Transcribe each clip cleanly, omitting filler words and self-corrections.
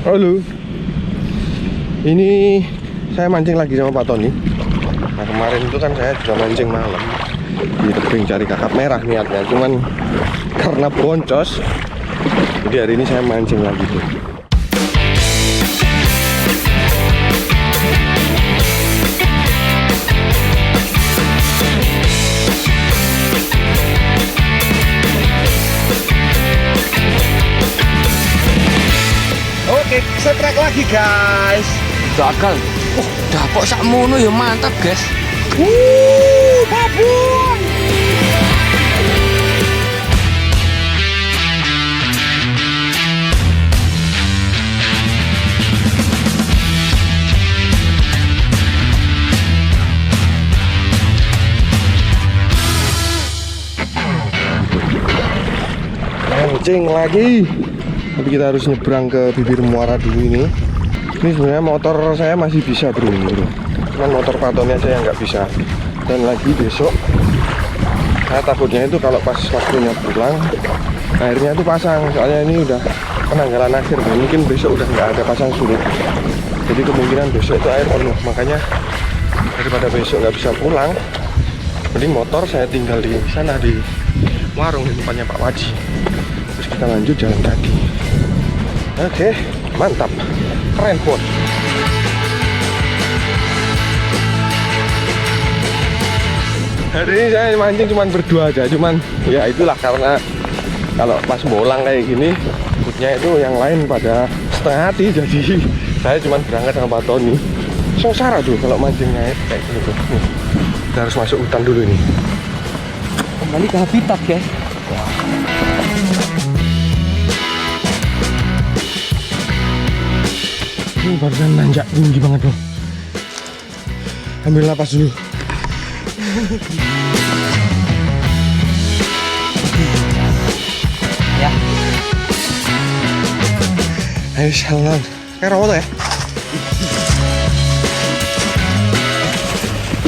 Halo. Ini saya mancing lagi sama Pak Tony. Nah kemarin itu kan saya juga mancing malam di tebing cari kakap merah niatnya, cuman karena boncos, jadi hari ini saya mancing lagi tuh. Oke, setrek lagi guys. Gagal. Dapok sakmono ya mantap, guys. Babon. Mancing lagi. Tapi kita harus nyebrang ke bibir muara dulu ini. Ini sebenarnya motor saya masih bisa bro, cuman motor Pak Tony aja yang nggak bisa. Dan lagi besok saya takutnya itu kalau pas waktunya pulang airnya itu pasang, soalnya ini udah penanggalan akhir dan mungkin besok udah nggak ada pasang surut. Jadi kemungkinan besok itu air penuh, makanya daripada besok nggak bisa pulang, mending motor saya tinggal di sana di warung di depannya Pak Waji. Terus kita lanjut jalan kaki. Oke, mantap, keren bos. Hari ini saya mancing cuma berdua aja, cuman ya itulah karena kalau pas bolang kayak gini, bootnya itu yang lain pada setengah hati, jadi saya cuma berangkat sama Pak Tony. Sengsara tuh kalau mancingnya kayak gini tuh. Kita harus masuk hutan dulu ini. Kembali ke habitat, guys. Ini barusan nanjak tinggi banget loh. Ambil napas dulu. Ya. Ayo jalan. Kayak rawat ya.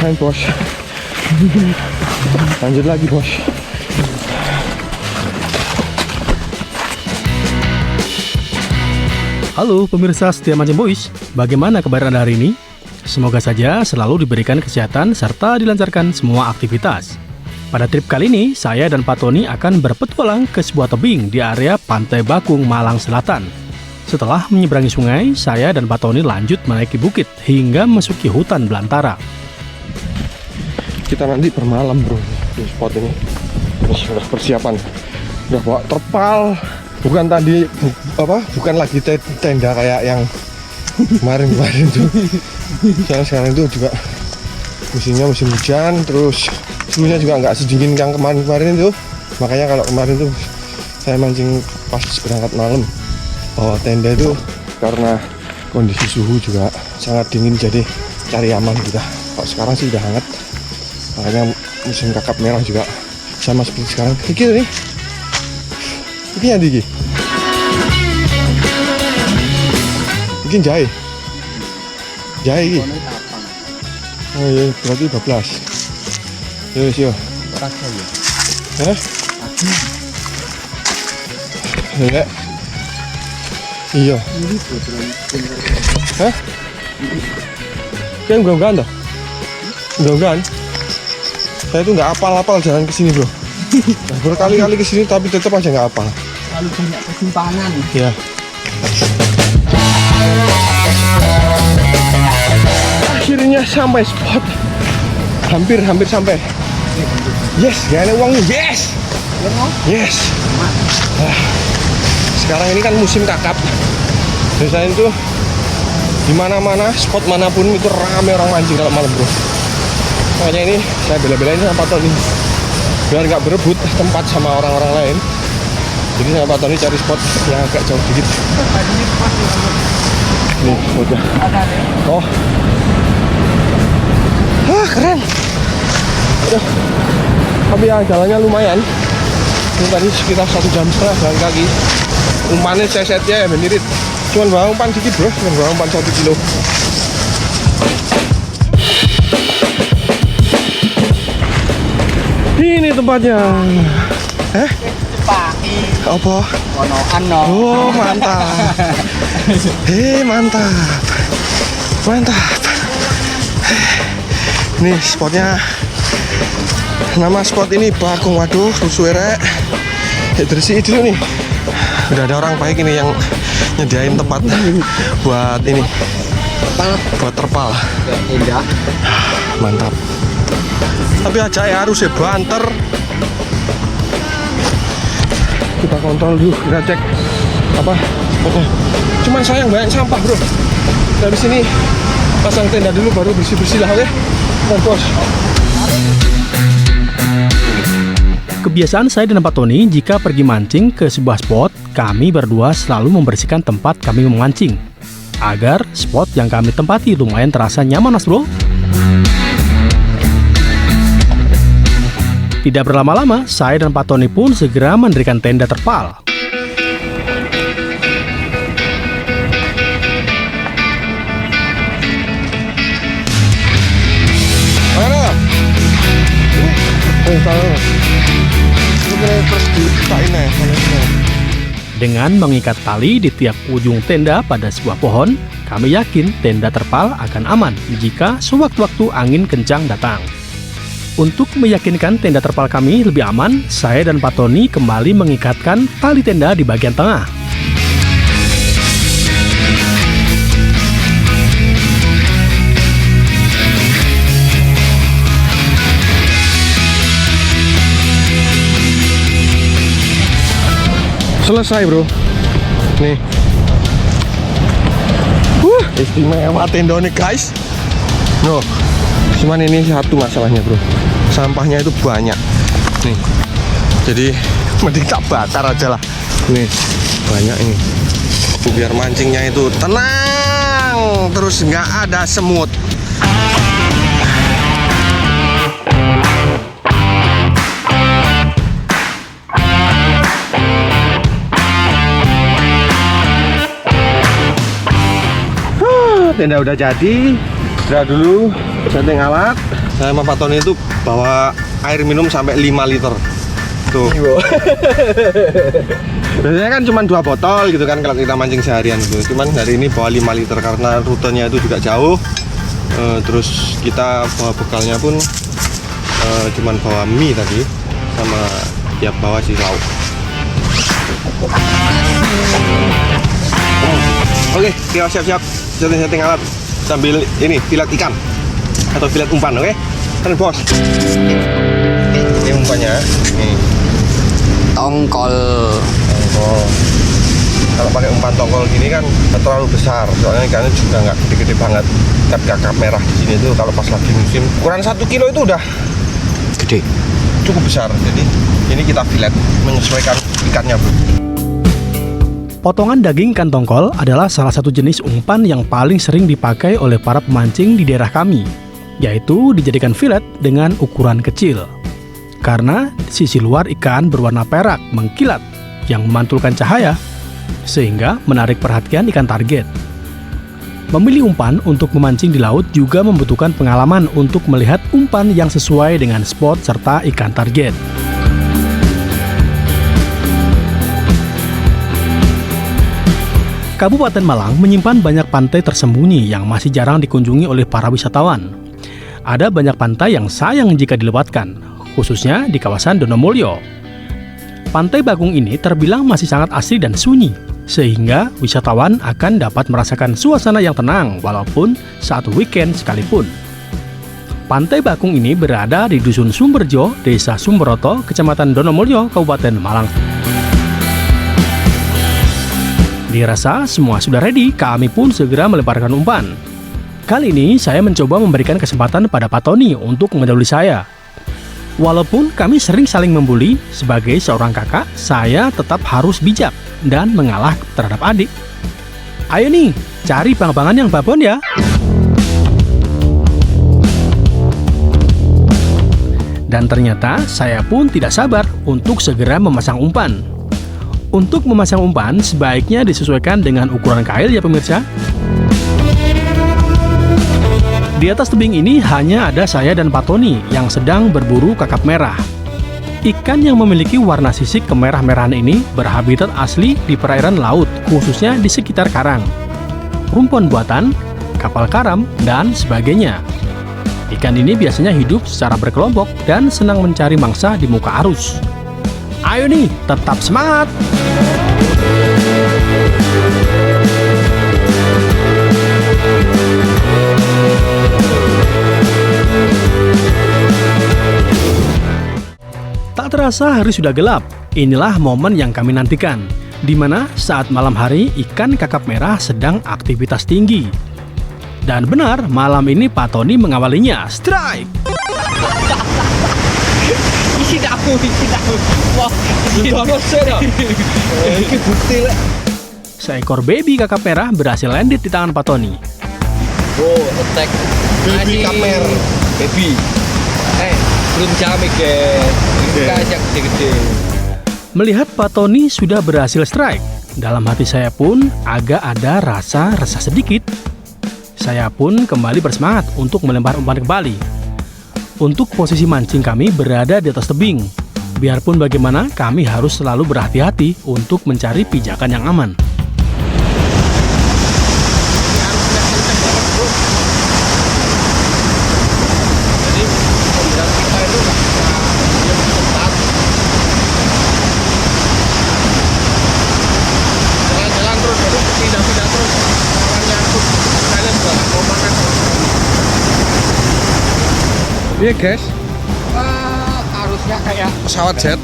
Main bos. Lanjut lagi bos. Halo pemirsa setia Mancing Boys, bagaimana kabar Anda hari ini? Semoga saja selalu diberikan kesehatan serta dilancarkan semua aktivitas. Pada trip kali ini, saya dan Pak Tony akan berpetualang ke sebuah tebing di area Pantai Bakung, Malang Selatan. Setelah menyeberangi sungai, saya dan Pak Tony lanjut menaiki bukit hingga memasuki hutan belantara. Kita nanti bermalam bro di spot ini. Ini sudah persiapan, udah bawa terpal. Bukan tadi bukan lagi tenda kayak yang kemarin tuh. Soalnya sekarang itu juga musimnya musim hujan, terus suhunya juga nggak sedingin yang kemarin itu. Makanya kalau kemarin tuh saya mancing pas berangkat malam bawa tenda itu karena kondisi suhu juga sangat dingin, jadi cari aman kita. Kalau sekarang sih udah hangat, makanya musim kakap merah juga sama seperti sekarang. Dikit nih. Ini yang digi. Bikin jahe. Jahe ini. Oh iya, berarti 12. Yo. Hah? Ya. Iya. Hah? Kan enggak toh? Enggak. Saya tuh nggak apal-apal jalan ke sini, bro. Nah, berkali-kali ke sini tapi tetap aja nggak apal. Terlalu banyak persimpangan. Ya. Akhirnya sampai spot. Hampir sampai. Yes, gak ada uangnya. Yes. Yes. Sekarang ini kan musim kakap. Biasanya itu di mana-mana, spot manapun itu ramai orang mancing kalau malam, bro. Makanya ini saya bela-belain sama Pak Tony biar nggak berebut tempat sama orang-orang lain. Jadi sama Pak Tony cari spot yang agak jauh dikit. Nih, udah. Oh. Keren. Udah. Tapi ya jalannya lumayan. Ini tadi sekitar 1,5 jam jalan kaki. Umpannya sesetnya ya menirit. Cuman bawa umpan dikit bro, cuman bawa umpan 1 kilo. Ini tempatnya. Pak. Apa? Konoan no. Oh mantap. Mantap. Mantap. Nih spotnya. Nama spot ini Bakung. Waduh, rusuh rek. Bersih dulu nih. Udah ada orang baik ini yang nyediain tempat buat ini. Buat terpal. Indah. Mantap. Tapi aja ya harus ya banter. Kita kontrol dulu, kita cek apa spotnya. Cuman sayang banyak sampah bro. Dari sini pasang tenda dulu baru bersih-bersih lah, oke? Dan bos. Kebiasaan saya dan Pak Tony jika pergi mancing ke sebuah spot, kami berdua selalu membersihkan tempat kami memancing agar spot yang kami tempati lumayan terasa nyaman, mas bro. Tidak berlama-lama, saya dan Pak Tony pun segera mendirikan tenda terpal. Dengan mengikat tali di tiap ujung tenda pada sebuah pohon, kami yakin tenda terpal akan aman jika sewaktu-waktu angin kencang datang. Untuk meyakinkan tenda terpal kami lebih aman, saya dan Pak Tony kembali mengikatkan tali tenda di bagian tengah. Selesai bro. Nih. Istimewa tenda nih guys. No. Cuman ini satu masalahnya bro. Sampahnya itu banyak. Nih. Jadi mending tak bakar aja lah. Nih. Banyak ini. Biar mancingnya itu tenang. Terus nggak ada semut. Tenda udah jadi. Udah dulu setting alat. Saya sama Pak Tony itu bawa air minum sampai 5 liter. Tuh. Biasanya kan cuma 2 botol gitu kan kalau kita mancing seharian gitu. Cuman hari ini bawa 5 liter karena rutenya itu juga jauh. Terus kita bawa bekalnya pun cuman bawa mie tadi sama ya bawa si lauk. Oke, kita siap-siap setting alat sambil ini filet ikan atau filet umpan, oke? Kan bos. Ini umpannya, nih. Tongkol. Kalau pakai umpan tongkol gini kan terlalu besar, soalnya ikannya juga nggak gede-gede banget. Kakap merah di sini tuh kalau pas lagi musim ukuran 1 kilo itu udah Gede. cukup besar. Jadi ini kita filet menyesuaikan ikannya, bro. Potongan daging ikan tongkol adalah salah satu jenis umpan yang paling sering dipakai oleh para pemancing di daerah kami, yaitu dijadikan filet dengan ukuran kecil. Karena sisi luar ikan berwarna perak mengkilat yang memantulkan cahaya, sehingga menarik perhatian ikan target. Memilih umpan untuk memancing di laut juga membutuhkan pengalaman untuk melihat umpan yang sesuai dengan spot serta ikan target. Kabupaten Malang menyimpan banyak pantai tersembunyi yang masih jarang dikunjungi oleh para wisatawan. Ada banyak pantai yang sayang jika dilewatkan, khususnya di kawasan Donomulyo. Pantai Bakung ini terbilang masih sangat asri dan sunyi, sehingga wisatawan akan dapat merasakan suasana yang tenang walaupun saat weekend sekalipun. Pantai Bakung ini berada di Dusun Sumberjo, Desa Sumberoto, Kecamatan Donomulyo, Kabupaten Malang. Dirasa semua sudah ready, kami pun segera melemparkan umpan. Kali ini saya mencoba memberikan kesempatan pada Pak Tony untuk mendahului saya. Walaupun kami sering saling membuli, sebagai seorang kakak, saya tetap harus bijak dan mengalah terhadap adik. Ayo nih, cari bang-bangan yang babon ya. Dan ternyata saya pun tidak sabar untuk segera memasang umpan. Untuk memasang umpan, sebaiknya disesuaikan dengan ukuran kail ya pemirsa. Di atas tebing ini hanya ada saya dan Pak Tony yang sedang berburu kakap merah. Ikan yang memiliki warna sisik kemerah-merahan ini berhabitat asli di perairan laut, khususnya di sekitar karang. rumpun buatan, kapal karam, dan sebagainya. Ikan ini biasanya hidup secara berkelompok dan senang mencari mangsa di muka arus. Ayo nih, tetap semangat! Tak terasa hari sudah gelap. Inilah momen yang kami nantikan, di mana saat malam hari ikan kakap merah sedang aktivitas tinggi. Dan benar, malam ini Pak Tony mengawalinya. Strike! Isi daku. Wah, Ini bukti lah. Seekor baby kakap merah berhasil landed di tangan Pak Tony. Oh, attack. Baby kamer. Baby. Belum jamek guys. Guys yang gede-gede. Melihat Pak Tony sudah berhasil strike, dalam hati saya pun agak ada rasa resah sedikit. Saya pun kembali bersemangat untuk melempar umpan kembali. Untuk posisi mancing kami berada di atas tebing. Biarpun bagaimana, kami harus selalu berhati-hati untuk mencari pijakan yang aman. Iya guys, Harusnya kayak pesawat jet.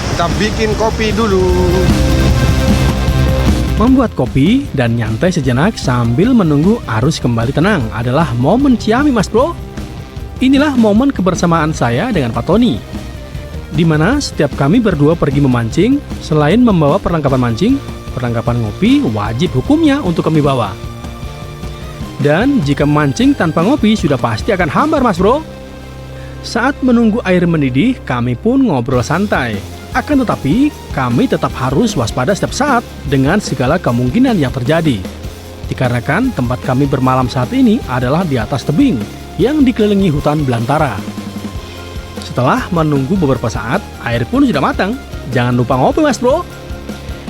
Kita bikin kopi dulu. Membuat kopi dan nyantai sejenak sambil menunggu arus kembali tenang adalah momen ciami mas bro. Inilah momen kebersamaan saya dengan Pak Tony, di mana setiap kami berdua pergi memancing, selain membawa perlengkapan mancing, perlengkapan ngopi wajib hukumnya untuk kami bawa. Dan jika mancing tanpa ngopi sudah pasti akan hambar mas bro. Saat menunggu air mendidih, kami pun ngobrol santai. Akan tetapi, kami tetap harus waspada setiap saat dengan segala kemungkinan yang terjadi. Dikarenakan tempat kami bermalam saat ini adalah di atas tebing yang dikelilingi hutan belantara. Setelah menunggu beberapa saat, air pun sudah matang. Jangan lupa ngopi mas bro.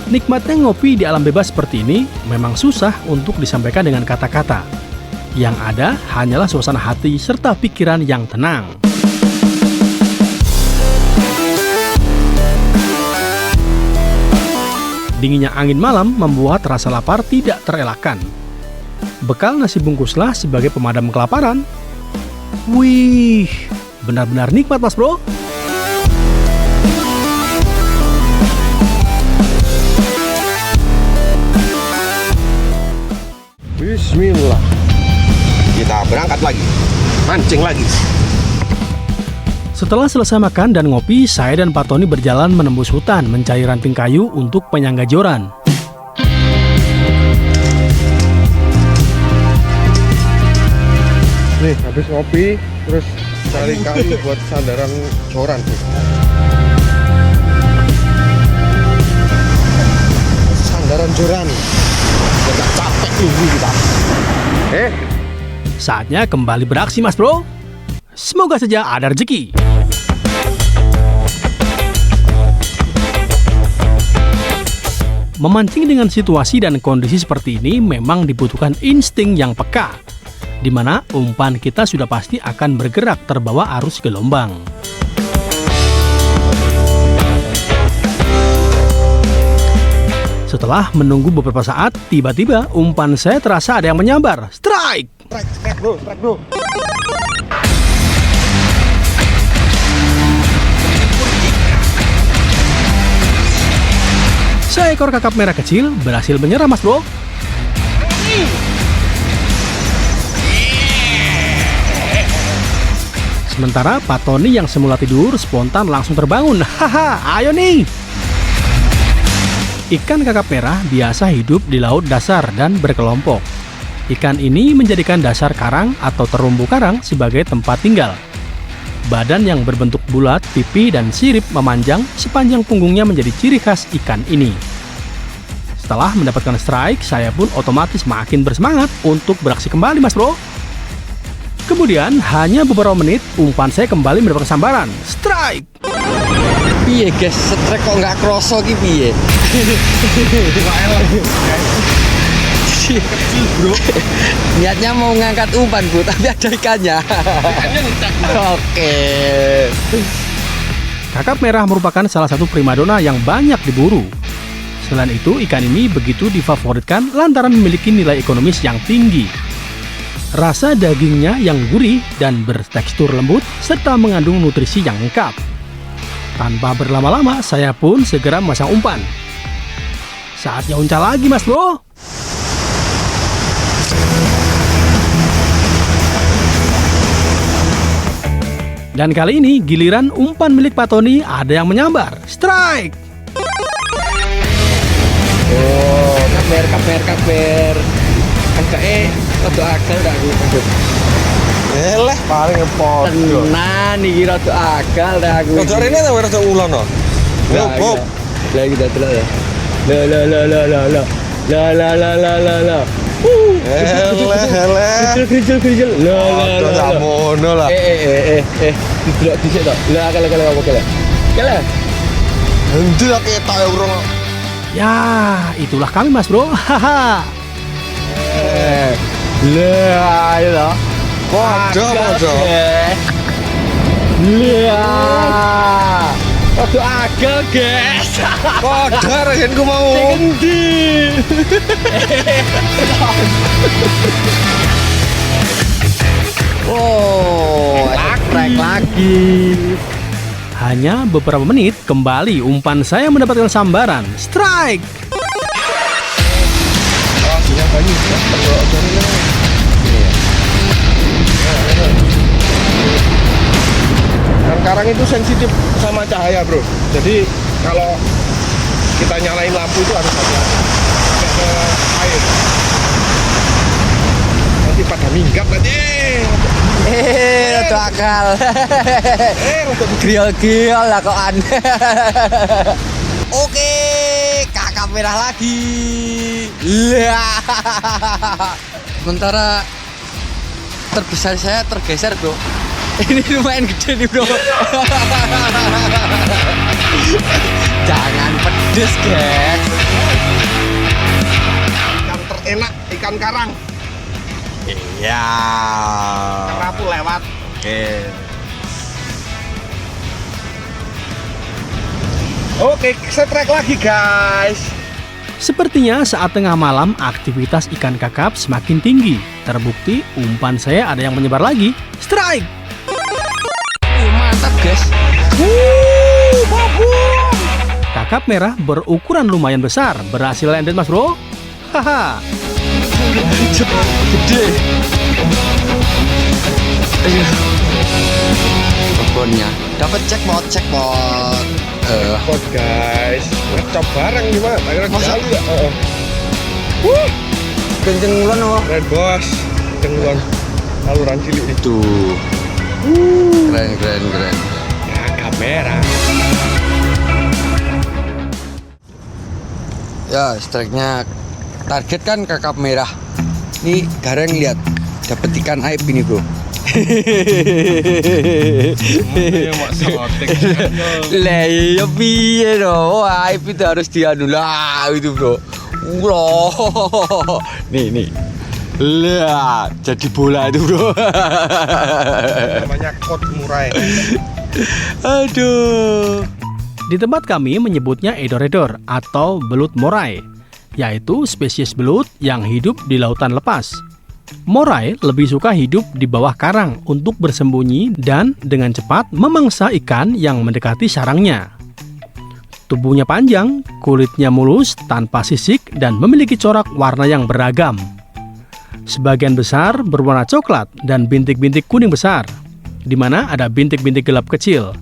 Nikmatnya ngopi di alam bebas seperti ini memang susah untuk disampaikan dengan kata-kata. Yang ada hanyalah suasana hati serta pikiran yang tenang. Dinginnya angin malam membuat rasa lapar tidak terelakkan. Bekal nasi bungkuslah sebagai pemadam kelaparan. Wih, benar-benar nikmat mas bro. Bismillah. Kita berangkat lagi. Mancing lagi. Setelah selesai makan dan ngopi, saya dan Pak Tony berjalan menembus hutan mencari ranting kayu untuk penyangga joran. Nih, habis ngopi, terus cari kayu buat sandaran joran. Sandaran joran. Udah capek nunggu kita. Saatnya kembali beraksi mas bro. Semoga saja ada rezeki. Memancing dengan situasi dan kondisi seperti ini memang dibutuhkan insting yang peka, di mana umpan kita sudah pasti akan bergerak terbawa arus gelombang. Setelah menunggu beberapa saat, tiba-tiba umpan saya terasa ada yang menyambar. Strike! Strike bro, strike bro. Seekor kakap merah kecil berhasil menyerah mas bro. Sementara Pak Tony yang semula tidur spontan langsung terbangun. Haha, ayo nih. Ikan kakap merah biasa hidup di laut dasar dan berkelompok. Ikan ini menjadikan dasar karang atau terumbu karang sebagai tempat tinggal. Badan yang berbentuk bulat, pipi, dan sirip memanjang sepanjang punggungnya menjadi ciri khas ikan ini. Setelah mendapatkan strike, saya pun otomatis makin bersemangat untuk beraksi kembali mas bro. Kemudian, hanya beberapa menit, umpan saya kembali mendapatkan sambaran. Strike! Piye guys, strike kok nggak kroso ki piye? Kecil bro. Niatnya mau ngangkat umpan bro, tapi ada ikannya. Ikannya ngecak. Oke. Kakap merah merupakan salah satu primadona yang banyak diburu. Selain itu, ikan ini begitu difavoritkan lantaran memiliki nilai ekonomis yang tinggi. Rasa dagingnya yang gurih dan bertekstur lembut serta mengandung nutrisi yang lengkap. Tanpa berlama-lama, saya pun segera memasang umpan. Saatnya uncal lagi, Mas Bro. Dan kali ini giliran umpan milik Pak Tony ada yang menyambar. Strike! Oh, kaper. Angkake rada agak dak aku. Eleh paling ngepot. Tenan iki rada agak dak aku. Rada rene ta rada ulon no. Bob. Lah kita delok ya. La. Eleh. Kecil. Lah mono lah. Didelok dhisik to. Lah kale apa kale? Kale. Endi lah ketok ya urung. Ya, itulah kami, Mas Bro. Haha. Lah, ya. Podo. Lah. Rada agak, guys. Podo renku mau. Endi? Oh, strike lagi. Hanya beberapa menit kembali umpan saya mendapatkan sambaran. Strike! Oh, sinyal banyak. Kan karang itu sensitif sama cahaya, bro. Jadi kalau kita nyalain lampu itu harus hati-hati. Sampai ke air. Nanti pada minggat nanti. Rada akal. Untuk Griol-griol lah kok an. Oke, kakak merah lagi. Lah. Sementara terbesar saya tergeser, Bro. Ini lumayan gede nih, Bro. Jangan pedes, guys. ikan terenak, ikan karang. Iya. Kerapu lewat. Oke, setrek lagi guys. Sepertinya saat tengah malam aktivitas ikan kakap semakin tinggi. Terbukti umpan saya ada yang menyebar lagi. Strike! Mantap, guys. Kakap merah berukuran lumayan besar. Berhasil landed, Mas Bro. Haha. Gede. Babonnya dapat jackpot. Pot guys, ngecop bareng gimana? Akhirnya Masa? kali ya. Kenceng ngulon oh. Red boss, cengguan saluran cilik itu. Keren. Kakap merah. Ya, strike-nya target kan kakap merah. Ini Gareng lihat dapat ikan aib ini, Bro. Lah ya piye no, aib itu harus dianu lah itu, Bro. Wah. Nih. Lah, jadi bola itu, Bro. Namanya kot murai. Aduh. Di tempat kami menyebutnya edoredor atau belut morai, yaitu spesies belut yang hidup di lautan lepas. Morai lebih suka hidup di bawah karang untuk bersembunyi dan dengan cepat memangsa ikan yang mendekati sarangnya. Tubuhnya panjang, kulitnya mulus tanpa sisik dan memiliki corak warna yang beragam. Sebagian besar berwarna coklat dan bintik-bintik kuning besar, di mana ada bintik-bintik gelap kecil.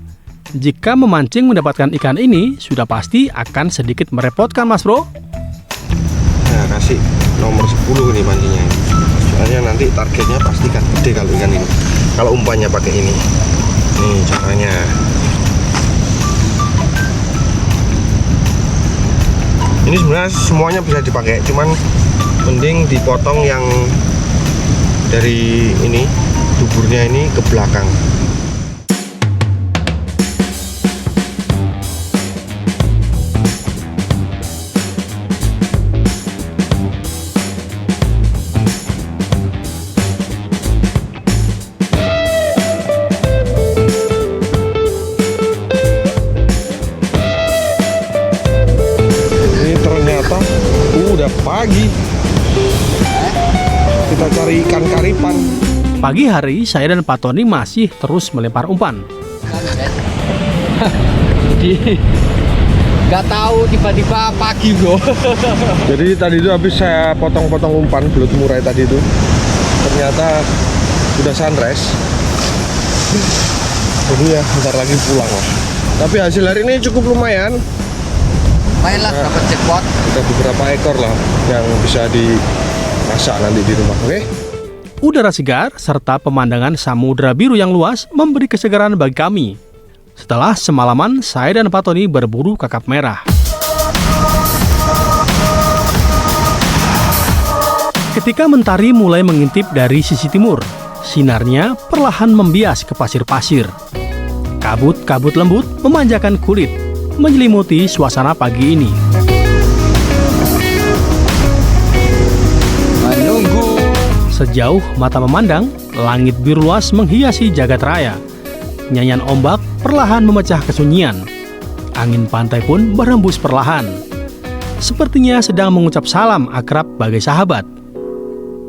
Jika memancing mendapatkan ikan ini, sudah pasti akan sedikit merepotkan, Mas Bro. Nah, kasih nomor 10 nih mancingnya. Soalnya nanti targetnya pasti kan gede kalau ikan ini. Kalau umpannya pakai ini. Nih caranya. Ini sebenarnya semuanya bisa dipakai, cuman mending dipotong yang dari ini, duburnya ini ke belakang. lagi. Kita cari ikan karipan. Pagi hari, saya dan Pak Tony masih terus melempar umpan. Gak tahu tiba-tiba pagi bro. Jadi tadi itu habis saya potong-potong umpan belut murai tadi itu, ternyata udah sunrise. Jadi ya bentar lagi pulang lah. Tapi hasil hari ini cukup lumayan. Main lah dapat jackpot. Ada beberapa ekor lah yang bisa dimasak nanti di rumah. Oke? Udara segar serta pemandangan samudra biru yang luas memberi kesegaran bagi kami. Setelah semalaman, saya dan Pak Tony berburu kakap merah. Ketika mentari mulai mengintip dari sisi timur, sinarnya perlahan membias ke pasir-pasir. Kabut-kabut lembut memanjakan kulit, menyelimuti suasana pagi ini. Menunggu. Sejauh mata memandang, langit biru luas menghiasi jagat raya. Nyanyian ombak perlahan memecah kesunyian. Angin pantai pun berhembus perlahan. Sepertinya sedang mengucap salam akrab bagai sahabat.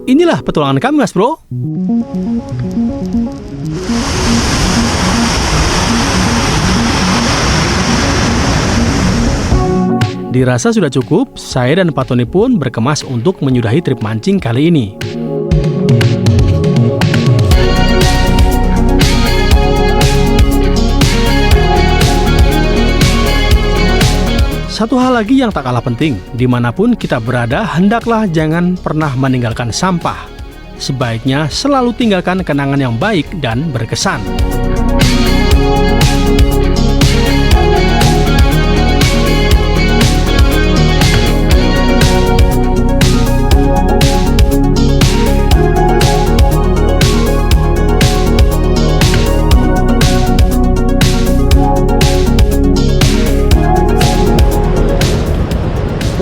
Inilah petualangan kami, Mas Bro. Dirasa sudah cukup, saya dan Pak Tony pun berkemas untuk menyudahi trip mancing kali ini. Satu hal lagi yang tak kalah penting, dimanapun kita berada, hendaklah jangan pernah meninggalkan sampah. Sebaiknya selalu tinggalkan kenangan yang baik dan berkesan.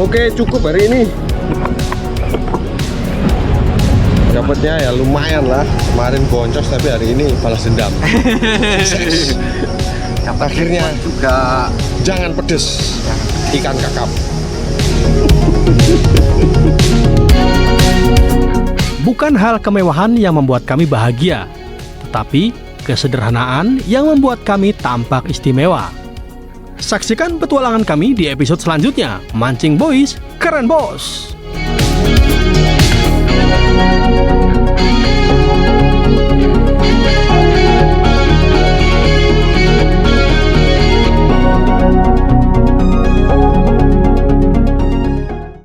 Oke, cukup hari ini. Dapatnya ya lumayan lah. Kemarin boncos tapi hari ini balas dendam. Akhirnya juga jangan pedes ikan kakap. Bukan hal kemewahan yang membuat kami bahagia, tetapi kesederhanaan yang membuat kami tampak istimewa. Saksikan petualangan kami di episode selanjutnya. Mancing Boys, keren bos!